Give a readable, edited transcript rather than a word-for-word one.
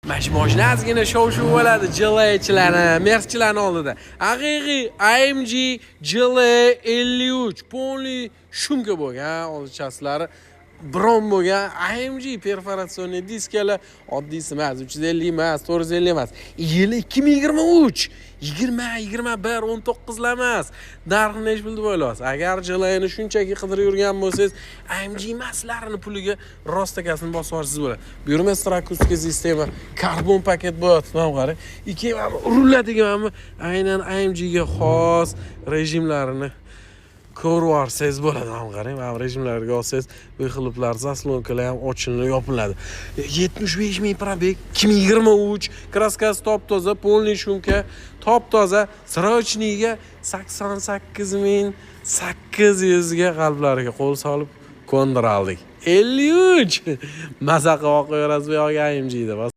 Mashina ozgina shov-shuv bo'ladi, JL-chilarni, Merce'chilarning oldida. Haqiqiy AMG JL53 polniy shumka bo'lgan, oldinchasilar brom bo'lgan AMG perforatsionniy diskalar, oddiysi emas, 350 emas, 450 emas. Yili 2023, 21, 19 emas. Narxini nech bilib o'ylaysiz? Agar JL'ni shunchaki qidirib yurgan bo'lsangiz, AMG emaslarini puliga rostakasini bosib yuborsangiz bo'ladi. Bu yerda akustika sistema, karbon paket bo'yotib qarang. Ikki rulladiganmi? Aynan AMG ga xos rejimlarini ko'rib olsangiz bo'ladi. Qarang, mana rejimlarga olsangiz, bu xiliplar zaslonkalar ham ochilib yopiladi. 75 ming probeg, 2023, kraskasi top-toza, polniy shumka, top-toza, srochniga 88.800 ga qalblariga qo'l solib ko'ndiraldik. 53 maza qilib qo'yarasiz bu yoqqa AMG da.